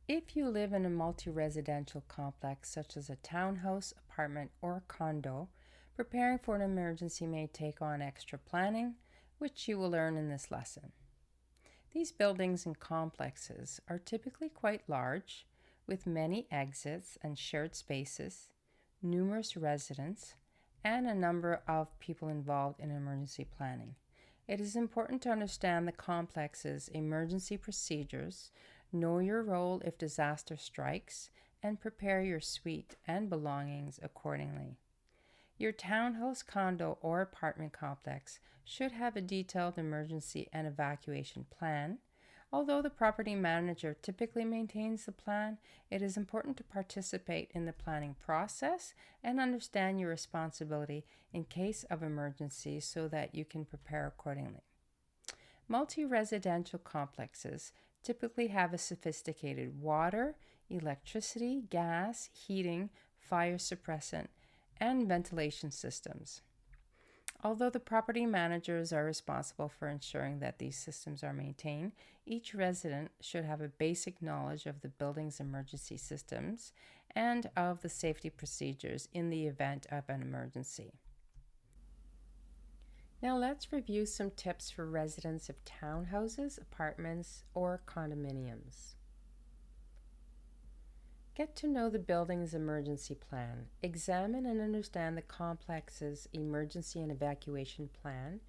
If you live in a multi-residential complex such as a townhouse, apartment, or condo, preparing for an emergency may take on extra planning, which you will learn in this lesson. These buildings and complexes are typically quite large, with many exits and shared spaces, numerous residents, and a number of people involved in emergency planning. It is important to understand the complex's emergency procedures, know your role if disaster strikes, and prepare your suite and belongings accordingly. Your townhouse, condo, or apartment complex should have a detailed emergency and evacuation plan. Although the property manager typically maintains the plan, it is important to participate in the planning process and understand your responsibility in case of emergency so that you can prepare accordingly. Multi-residential complexes typically have a sophisticated water, electricity, gas, heating, fire suppressant, and ventilation systems. Although the property managers are responsible for ensuring that these systems are maintained, each resident should have a basic knowledge of the building's emergency systems and of the safety procedures in the event of an emergency. Now let's review some tips for residents of townhouses, apartments, or condominiums. Get to know the building's emergency plan. Examine and understand the complex's emergency and evacuation plan,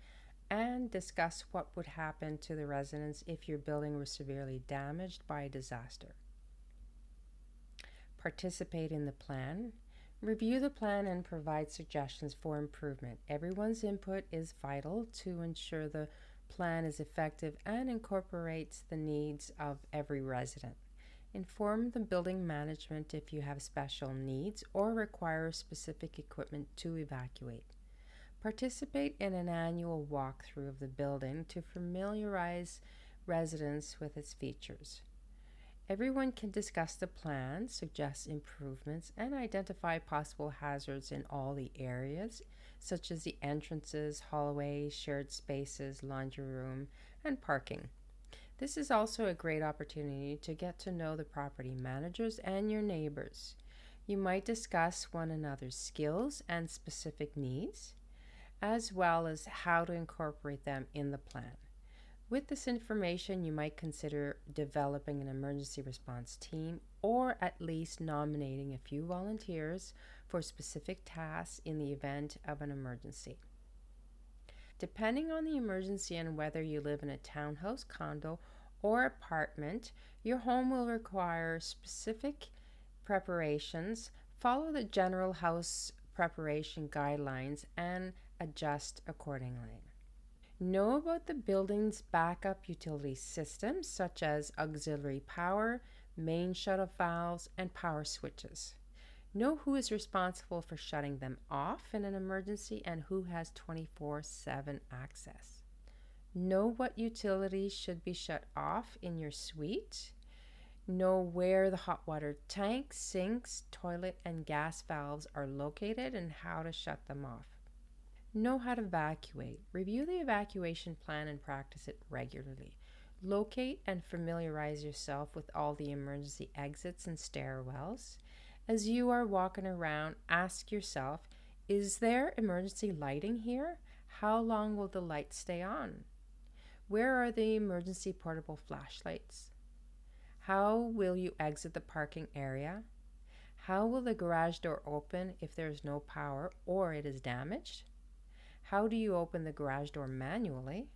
and discuss what would happen to the residents if your building were severely damaged by a disaster. Participate in the plan. Review the plan and provide suggestions for improvement. Everyone's input is vital to ensure the plan is effective and incorporates the needs of every resident. Inform the building management if you have special needs or require specific equipment to evacuate. Participate in an annual walkthrough of the building to familiarize residents with its features. Everyone can discuss the plan, suggest improvements, and identify possible hazards in all the areas, such as the entrances, hallways, shared spaces, laundry room, and parking. This is also a great opportunity to get to know the property managers and your neighbors. You might discuss one another's skills and specific needs, as well as how to incorporate them in the plan. With this information, you might consider developing an emergency response team or at least nominating a few volunteers for specific tasks in the event of an emergency. Depending on the emergency and whether you live in a townhouse, condo, or apartment, your home will require specific preparations. Follow the general house preparation guidelines and adjust accordingly. Know about the building's backup utility systems such as auxiliary power, main shut-off valves, and power switches. Know who is responsible for shutting them off in an emergency and who has 24/7 access. Know what utilities should be shut off in your suite. Know where the hot water tanks, sinks, toilet, and gas valves are located and how to shut them off. Know how to evacuate. Review the evacuation plan and practice it regularly. Locate and familiarize yourself with all the emergency exits and stairwells. As you are walking around, ask yourself, is there emergency lighting here? How long will the lights stay on? Where are the emergency portable flashlights? How will you exit the parking area? How will the garage door open if there is no power or it is damaged? How do you open the garage door manually?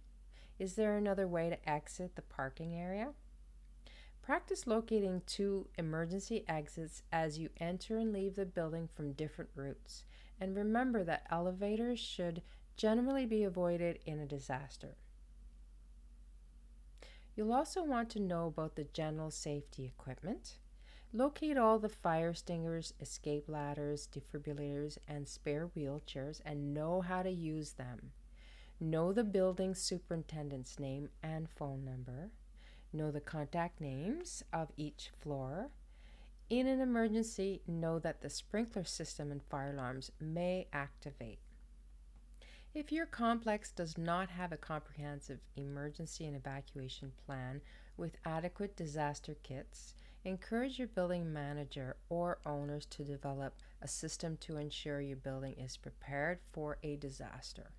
Is there another way to exit the parking area? Practice locating two emergency exits as you enter and leave the building from different routes. And remember that elevators should generally be avoided in a disaster. You'll also want to know about the general safety equipment. Locate all the fire extinguishers, escape ladders, defibrillators, and spare wheelchairs and know how to use them. Know the building superintendent's name and phone number. Know the contact names of each floor. In an emergency, know that the sprinkler system and fire alarms may activate. If your complex does not have a comprehensive emergency and evacuation plan with adequate disaster kits, Encourage your building manager or owners to develop a system to ensure your building is prepared for a disaster.